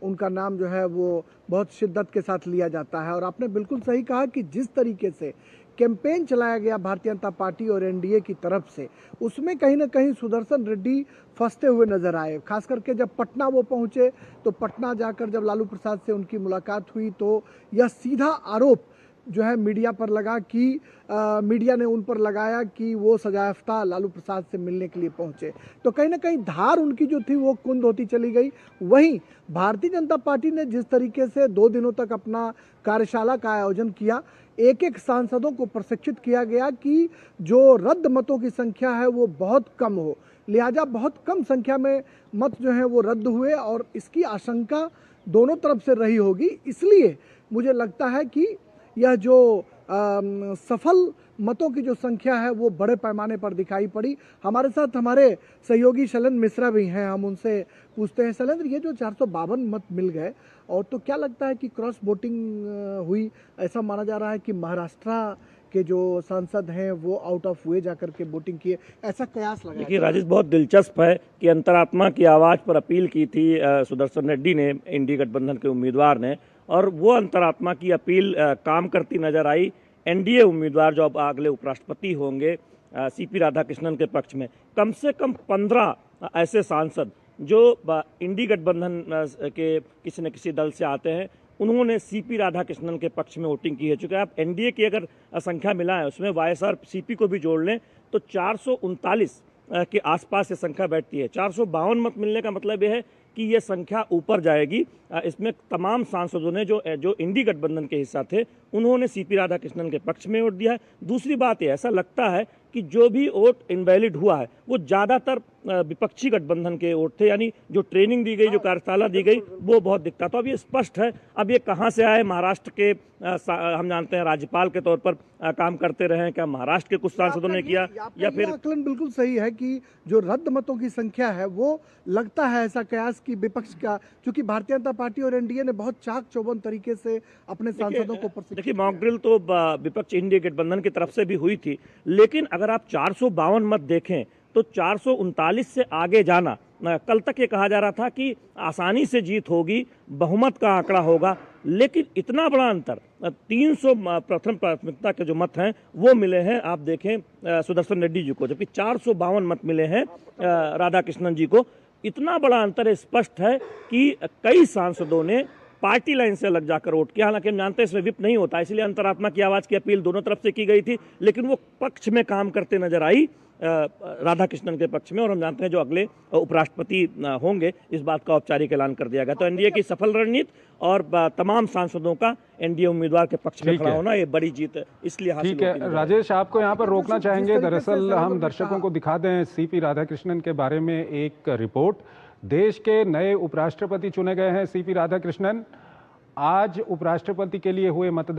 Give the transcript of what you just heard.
उनका नाम जो है वो बहुत शिद्दत के साथ लिया जाता है। और आपने बिल्कुल सही कहा कि जिस तरीके से कैंपेन चलाया गया भारतीय जनता पार्टी और एनडीए की तरफ से, उसमें कहीं ना कहीं सुदर्शन रेड्डी फंसते हुए नजर आए। खास करके जब पटना वो पहुंचे तो पटना जाकर जब लालू प्रसाद से उनकी मुलाकात हुई तो यह सीधा आरोप जो है मीडिया पर लगा कि मीडिया ने उन पर लगाया कि वो सजायाफ्ता लालू प्रसाद से मिलने के लिए पहुंचे। तो कहीं ना कहीं धार उनकी जो थी वो कुंद होती चली गई। वहीं भारतीय जनता पार्टी ने जिस तरीके से 2 दिनों तक अपना कार्यशाला का आयोजन किया, एक एक सांसदों को प्रशिक्षित किया गया कि जो रद्द मतों की संख्या है वो बहुत कम हो, लिहाजा बहुत कम संख्या में मत जो है वो रद्द हुए और इसकी आशंका दोनों तरफ से रही होगी। इसलिए मुझे लगता है कि यह जो सफल मतों की जो संख्या है वो बड़े पैमाने पर दिखाई पड़ी। हमारे साथ हमारे सहयोगी शैलेंद्र मिश्रा भी हैं, हम उनसे पूछते हैं। शैलेंद्र, ये जो 452 मत मिल गए, और तो क्या लगता है कि क्रॉस वोटिंग हुई? ऐसा माना जा रहा है कि महाराष्ट्र के जो सांसद हैं वो आउट ऑफ वे जाकर के वोटिंग किए, ऐसा कयास लगा। देखिए राजेश, बहुत दिलचस्प है कि अंतरात्मा की आवाज़ पर अपील की थी सुदर्शन रेड्डी ने, इंडी गठबंधन के उम्मीदवार ने, और वो अंतरात्मा की अपील काम करती नजर आई। एनडीए उम्मीदवार जो अब अगले उपराष्ट्रपति होंगे सीपी राधाकृष्णन के पक्ष में, कम से कम 15 ऐसे सांसद जो इंडी गठबंधन के किसी न किसी दल से आते हैं, उन्होंने सीपी राधाकृष्णन के पक्ष में वोटिंग की है। चूँकि आप एनडीए की अगर संख्या मिलाएं, उसमें वाईएसआर सीपी को भी जोड़ लें तो 439 के आसपास ये संख्या बैठती है। 452 मत मिलने का मतलब यह है कि ये संख्या ऊपर जाएगी। इसमें तमाम सांसदों ने जो इंडी गठबंधन के हिस्सा थे उन्होंने सीपी राधाकृष्णन के पक्ष में वोट दिया है। दूसरी बात ये, ऐसा लगता है कि जो भी वोट इनवैलिड हुआ है वो ज़्यादातर विपक्षी गठबंधन के वोट थे, यानी जो ट्रेनिंग दी गई, जो कार्यशाला दी गई, वो बहुत दिखता। तो अब ये स्पष्ट है, अब ये कहाँ से आए? महाराष्ट्र के हम जानते हैं राज्यपाल के तौर पर काम करते रहे हैं, क्या महाराष्ट्र के कुछ सांसदों ने किया, या फिर आकलन बिल्कुल सही है कि जो रद्द मतों की संख्या है वो लगता है ऐसा कयास कि विपक्ष का, क्योंकि भारतीय जनता पार्टी और एनडीए ने बहुत चाक चौबंद तरीके से अपने सांसदों को प्रशिक्षित। देखिए, मॉक ड्रिल तो विपक्ष इंडिया गठबंधन की तरफ से भी हुई थी, लेकिन अगर आप 452 मत देखें तो 439 से आगे जाना, कल तक ये कहा जा रहा था कि आसानी से जीत होगी, बहुमत का आंकड़ा होगा, लेकिन इतना बड़ा अंतर, 300 प्रथम प्राथमिकता के जो मत हैं वो मिले हैं, आप देखें सुदर्शन रेड्डी जी को, जबकि 452 मत मिले हैं राधाकृष्णन जी को। इतना बड़ा अंतर स्पष्ट है कि कई सांसदों ने पार्टी लाइन से अलग जाकर वोट किया। हालांकि हम जानते हैं इसमें विप नहीं होता, इसलिए अंतरात्मा की आवाज़ की अपील दोनों तरफ से की गई थी, लेकिन वो पक्ष में काम करते नजर आई, राधाकृष्णन के पक्ष में। और हम जानते हैं जो अगले उपराष्ट्रपति होंगे, इस बात का औपचारिक ऐलान कर दिया गया। तो एनडीए की सफल रणनीति और तमाम सांसदों का एनडीए उम्मीदवार के पक्ष में खड़ा होना, ये बड़ी जीत इसलिए हासिल होती है। ठीक है राजेश, आपको यहाँ पर रोकना चाहेंगे। दरअसल हम दर्शकों को दिखा दें सीपी राधाकृष्णन के बारे में एक रिपोर्ट। देश के नए उपराष्ट्रपति चुने गए हैं सीपी राधाकृष्णन। आज उपराष्ट्रपति के लिए हुए मतदान